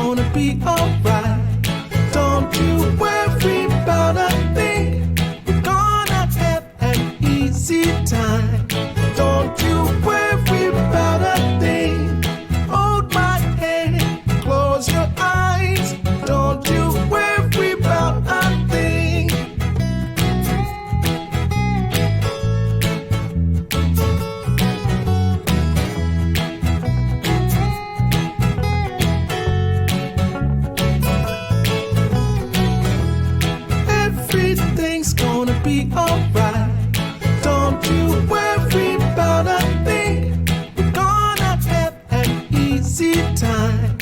gonna be alright. Don't you worry about a thing. We're gonna have an easy time. Don't you worry about a thing. Hold my hand, close your eyes. Don't you worry about a thing. Everything's gonna be alright. Don't you worry about a thing. We're gonna have an easy time.